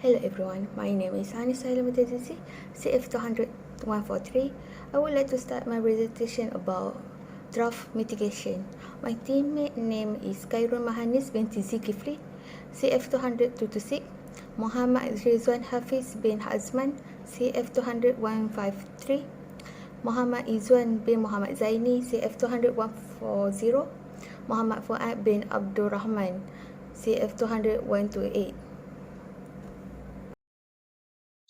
Hello everyone, my name is Anis Mitigation, CF200-143. I would like to start my presentation about draft mitigation. My teammate name is Khairul Mahanis binti Zulkifli, CF200-226, Muhammad Rizwan Hafiz bin Hazman, CF200-153, Muhammad Izwan bin Muhammad Zaini, CF200-140, Muhammad Fuad bin Abdul Rahman, CF200-128.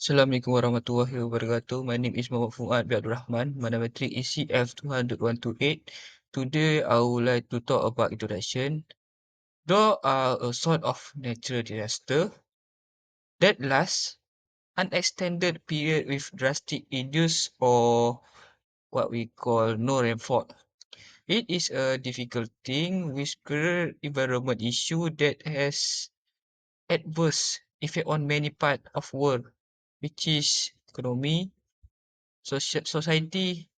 Assalamualaikum warahmatullahi wabarakatuh. My name is Muhammad Fuad bin Abdul Rahman. My number 3 is CF200-128. Today, I would like to talk about introduction. Drought are a sort of natural disaster that lasts an extended period with drastic reduce or what we call no rainfall. It is a difficult thing with current environment issue that has adverse effect on many parts of world, which is economy, society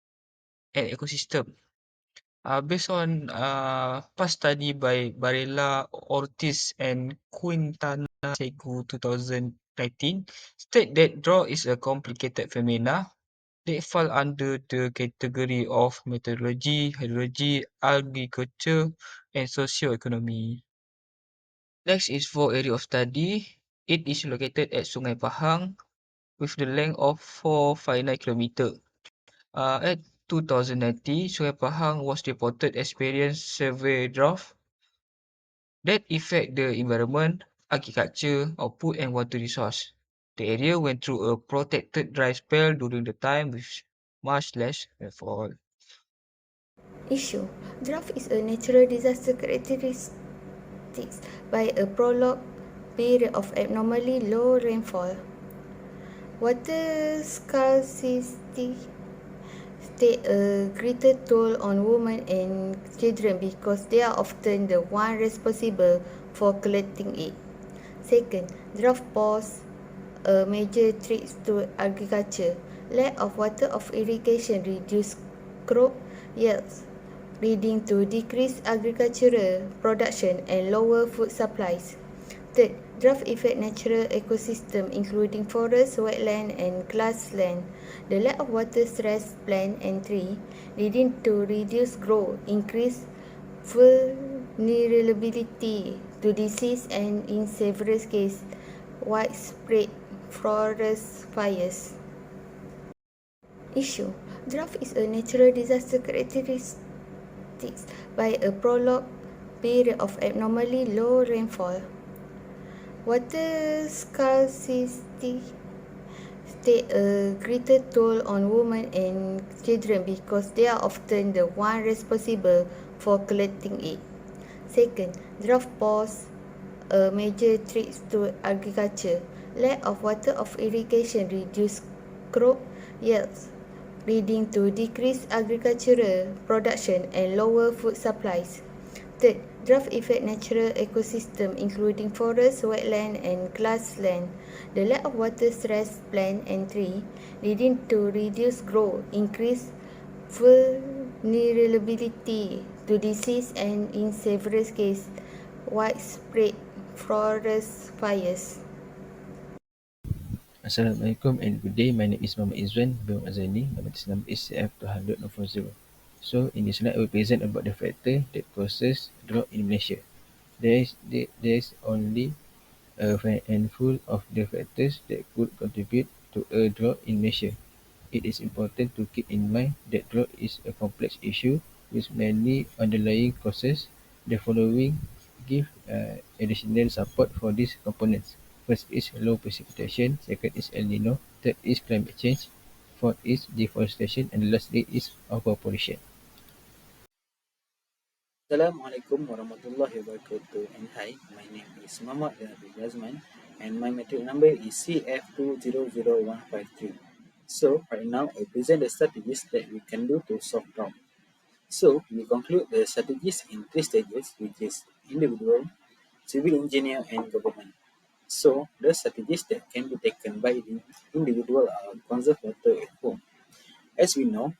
and ecosystem. Based on past study by Barella, Ortiz, and Quintana Segu 2019, state that drought is a complicated phenomena. They fall under the category of meteorology, hydrology, agriculture, and socio-economy. Next is for area of study. It is located at Sungai Pahang with the length of 459 km. At 2019, Sungai Pahang was reported experience severe drought that affect the environment, agriculture, output and water resource. The area went through a protected dry spell during the time with much less rainfall. Issue. Drought is a natural disaster characteristic by a prolonged period of abnormally low rainfall. Water scarcity take a greater toll on women and children because they are often the ones responsible for collecting it. Second, drought pose a major threat to agriculture. Lack of water of irrigation reduce crop yields, leading to decreased agricultural production and lower food supplies. Third, drought affect natural ecosystem including forest, wetland and grassland. The lack of water stress plant and tree, leading to reduced growth, increased vulnerability to disease and in several cases widespread forest fires. Issue. Drought is a natural disaster characteristic by a prolonged period of abnormally low rainfall. Water scarcity take a greater toll on women and children because they are often the ones responsible for collecting it. Second, drought pose a major threat to agriculture. Lack of water of irrigation reduce crop yields, leading to decreased agricultural production and lower food supplies. Third, drought affect natural ecosystem including forest, wetland and grassland. The lack of water stress plant and tree, leading to reduced growth, increased vulnerability to disease and in several cases widespread forest fires. Assalamualaikum and good day. My name is Muhammad Izwan bin Muhammad Zaini. My latest number is CF200-040. So in this slide, I will present about the factor that causes drought in Malaysia. There is only a handful of the factors that could contribute to a drought in Malaysia. It is important to keep in mind that drought is a complex issue with many underlying causes. The following give additional support for these components. First is low precipitation, second is El Nino, third is climate change, fourth is deforestation, and lastly is overpopulation. Assalamualaikum warahmatullahi wabarakatuh. And hi, my name is Muhammad Yazman and my metric number is CF200153. So right now I present the strategies that we can do to solve drought. So we conclude the strategies in three stages, which is individual, civil engineer and government. So the strategies that can be taken by the individual are conserve water at home. As we know,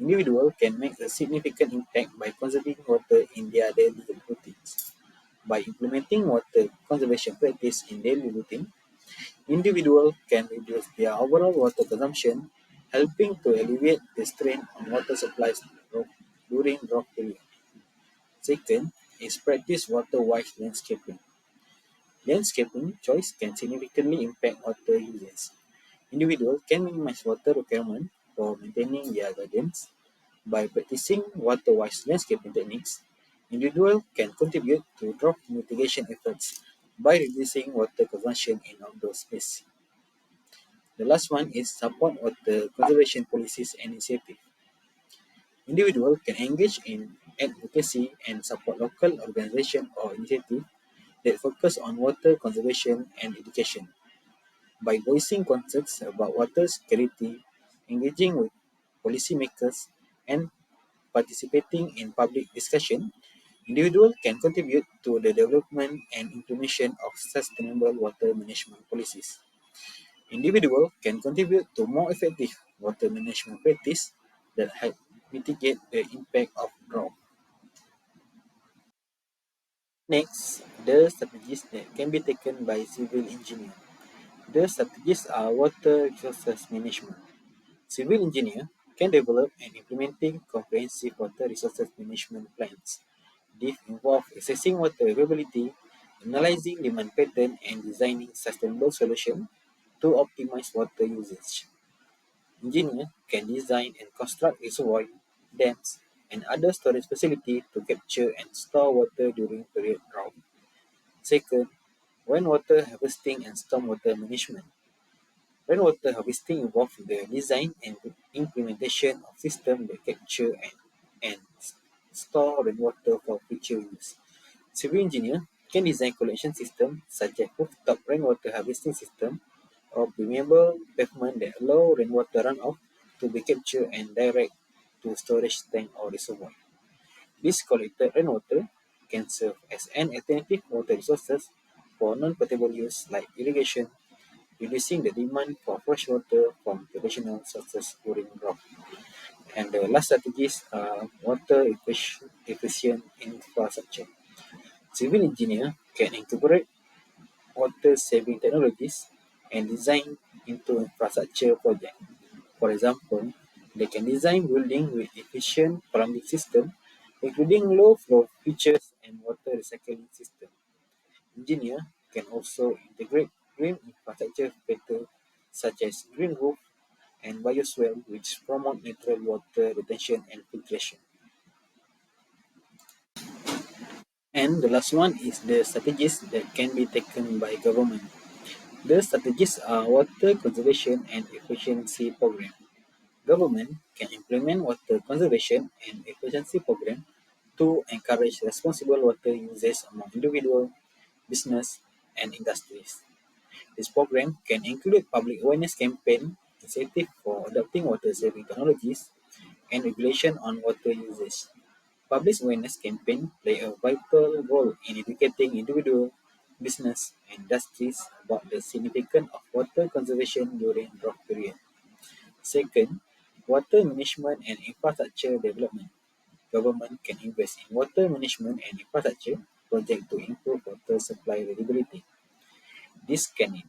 individual can make a significant impact by conserving water in their daily routines. By implementing water conservation practice in daily routine, Individuals can reduce their overall water consumption, helping to alleviate the strain on water supplies during drought period. Second is practice water-wise landscaping. Landscaping choice can significantly impact water usage. Individuals can minimize water requirement for maintaining their gardens. By practicing water-wise landscaping techniques, individuals can contribute to drought mitigation efforts by reducing water consumption in outdoor space. The last one is support water conservation policies and initiatives. Individuals can engage in advocacy and support local organizations or initiatives that focus on water conservation and education. By voicing concerns about water scarcity, engaging with policymakers, and participating in public discussion, individuals can contribute to the development and implementation of sustainable water management policies. Individuals can contribute to more effective water management practice that help mitigate the impact of drought. Next, the strategies that can be taken by civil engineer. The strategies are water resources management. Civil engineer can develop and implementing comprehensive water resources management plans. These involve assessing water availability, analyzing demand pattern, and designing sustainable solutions to optimize water usage. Engineers can design and construct reservoirs, dams, and other storage facilities to capture and store water during period drought. Second, rainwater harvesting and stormwater management. Rainwater harvesting involves the design and implementation of systems that capture and store rainwater for future use. Civil engineer can design collection systems such as rooftop rainwater harvesting system or permeable pavement that allow rainwater runoff to be captured and direct to storage tank or reservoir. This collected rainwater can serve as an alternative water resources for non-potable use like irrigation, reducing the demand for fresh water from traditional sources during drought. And the last strategies are water efficient infrastructure. Civil engineer can incorporate water saving technologies and design into infrastructure projects. For example, they can design buildings with efficient plumbing system, including low flow features and water recycling system. Engineers can also integrate green infrastructure factors such as green roof and bioswale, which promote natural water retention and filtration. And the last one is the strategies that can be taken by government. The strategies are water conservation and efficiency program. Government can implement water conservation and efficiency program to encourage responsible water usage among individuals, business, and industries. This program can include public awareness campaign, incentive for adopting water-saving technologies, and regulation on water usage. Public awareness campaign play a vital role in educating individuals, business, and industries about the significance of water conservation during drought period. Second, water management and infrastructure development. Government can invest in water management and infrastructure projects to improve water supply reliability. This can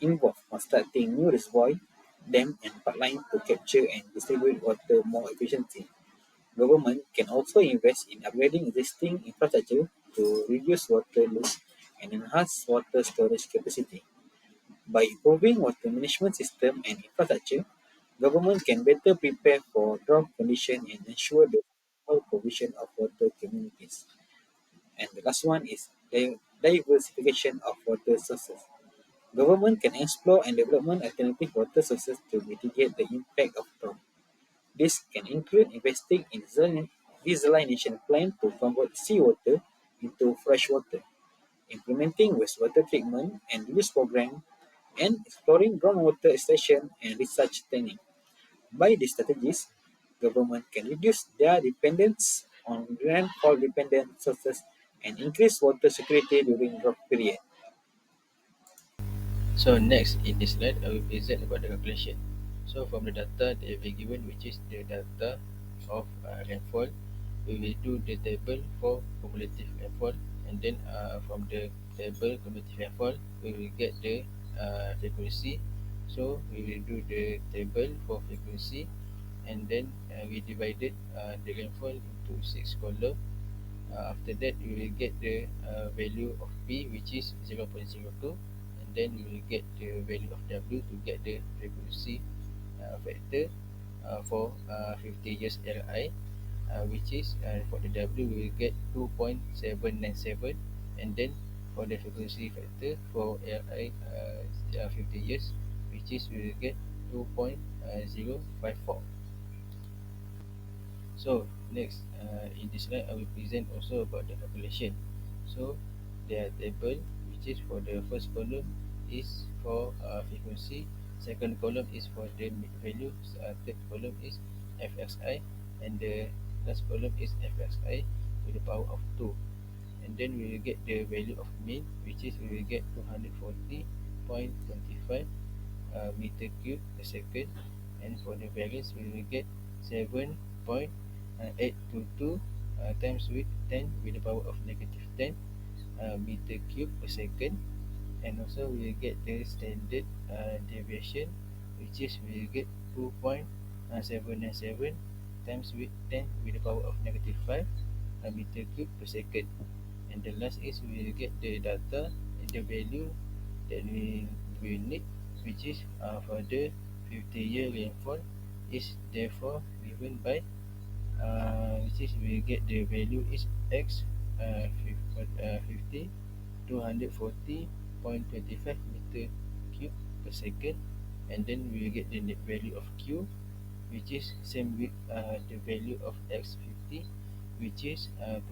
involve constructing new reservoirs, dams, and pipelines to capture and distribute water more efficiently. Government can also invest in upgrading existing infrastructure to reduce water loss and enhance water storage capacity. By improving water management system and infrastructure, government can better prepare for drought conditions and ensure the full provision of water communities. And the last one is the diversification of water sources. Government can explore and develop alternative water sources to mitigate the impact of drought. This can include investing in desalination plants to convert seawater into fresh water, implementing wastewater treatment and reuse programs, and exploring groundwater extraction and research techniques. By these strategies, government can reduce their dependence on rainfall-dependent sources and increase water security during drought period. So next in this slide, I will present about the calculation. So from the data they have been given, which is the data of rainfall, we will do the table for cumulative rainfall, and then from the table cumulative rainfall, we will get the frequency. So we will do the table for frequency, and then we divided the rainfall into 6 columns. After that, we will get the value of P, which is 0.02, and then we will get the value of W to get the frequency factor for 50 years LI, which is for the W we will get 2.797, and then for the frequency factor for LI 50 years, which is we will get 2.054. So next, in this slide I will present also about the calculation. So there are table, which is for the first column is for frequency, second column is for the value, third column is FXI, and the last column is FXI to the power of 2. And then we will get the value of mean, which is we will get 240.25 meter cube per second, and for the variance we will get 7.822 times with 10 with the power of negative 10 meter cube per second. And also we will get the standard deviation, which is we will get 2.797 times with 10 with the power of negative 5 meter cube per second. And the last is we will get the data and the value that we need, which is for the 50-year rainfall is therefore given by which is we get the value is x 50 240.25 meter cube per second, and then we will get the net value of q, which is same with the value of x 50, which is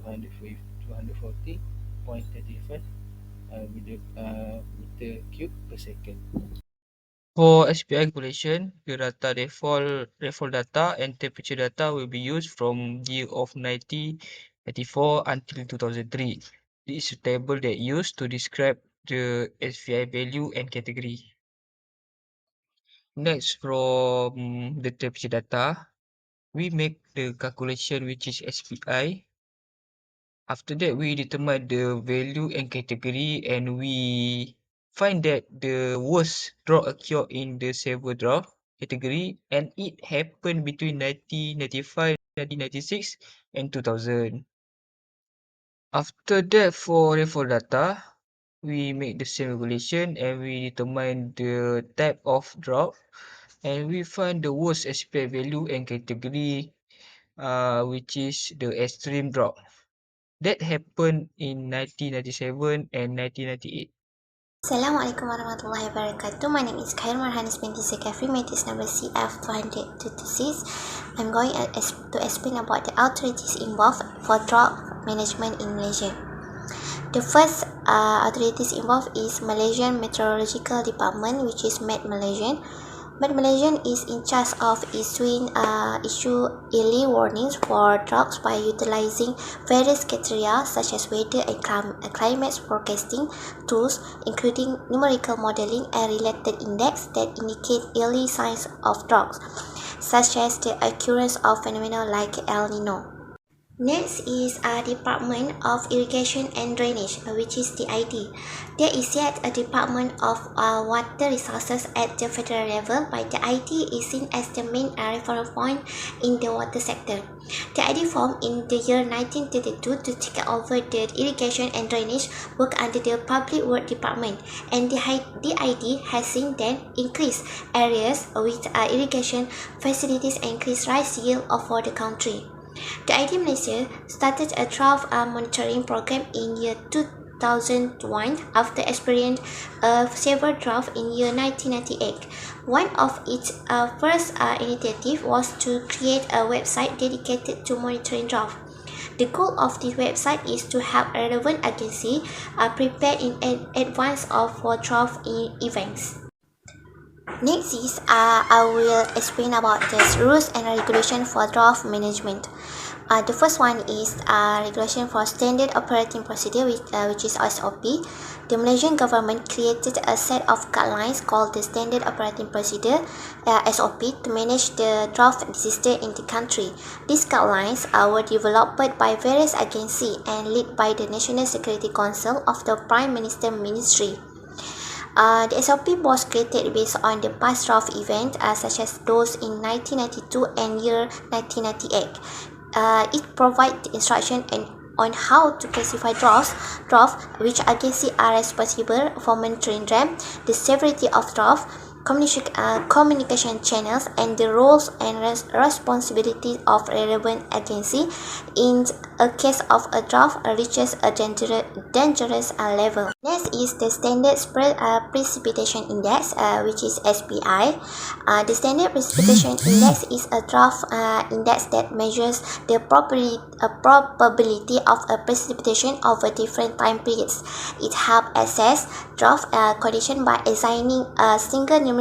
240.35 with the meter cube per second. For SPI calculation, the data rainfall data and temperature data will be used from the year of 1994 until 2003. This is a table that used to describe the SPI value and category. Next, from the temperature data, we make the calculation, which is SPI. After that, we determine the value and category, and we find that the worst drought occurred in the severe drought category, and it happened between 1995, 1996, and 2000. After that, for rainfall data, we make the same regulation and we determine the type of drought, and we find the worst SPI value and category, which is the extreme drought. That happened in 1997 and 1998. Assalamualaikum warahmatullahi wabarakatuh. My name is Khair Marhanis binti Zakafri, matrix number CF226. I'm going to explain about the authorities involved for drought management in Malaysia. The first authorities involved is Malaysian Meteorological Department, which is Met Malaysian. Met Malaysian is in charge of issue early warnings for droughts by utilizing various criteria such as weather and climate forecasting tools, including numerical modeling and related index that indicate early signs of droughts, such as the occurrence of phenomena like El Nino. Next is Department of Irrigation and Drainage, which is DID. There is yet a Department of Water Resources at the federal level, but the DID is seen as the main reference point in the water sector. The DID formed in the year 1932 to take over the irrigation and drainage work under the Public Works Department, and the DID has since then increased areas with irrigation facilities and increased rice yield for the country. The ID Malaysia started a drought monitoring program in year 2001 after experiencing a severe drought in year 1998. One of its first initiatives was to create a website dedicated to monitoring drought. The goal of this website is to help relevant agencies prepare in advance for drought events. Next is I will explain about the rules and regulation for drought management. The first one is regulation for standard operating procedure, which is SOP. The Malaysian government created a set of guidelines called the Standard Operating Procedure (SOP) to manage the drought disaster in the country. These guidelines were developed by various agencies and led by the National Security Council of the Prime Minister Ministry. The SOP was created based on the past draft events such as those in 1992 and year 1998. It provides instruction on how to classify drafts, which agencies are responsible for monitoring them, the severity of draft, communication channels, and the roles and responsibilities of relevant agency in a case of a draft reaches a dangerous level. Next is the Standard Precipitation Index, which is SPI. The Standard Precipitation Index is a draft index that measures the probability of a precipitation over different time periods. It helps assess draft condition by assigning a single numeric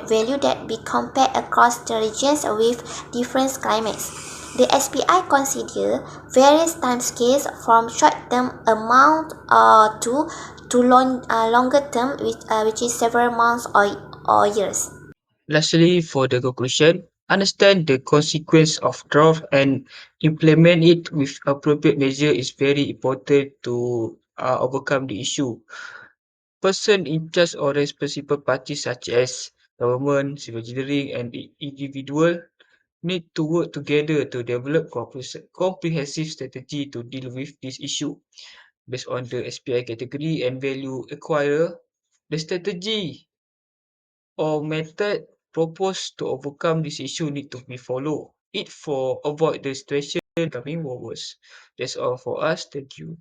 value that be compared across the regions with different climates. The SPI consider various timescales from short-term amount to longer term, which is several months or years. Lastly, for the conclusion, understand the consequence of drought and implement it with appropriate measure is very important to overcome the issue. Person in charge or responsible parties such as government, civil engineering, and individual need to work together to develop comprehensive strategy to deal with this issue. Based on the SPI category and value acquirer, the strategy or method proposed to overcome this issue need to be followed. It for avoid the situation becoming more worse. That's all for us. Thank you.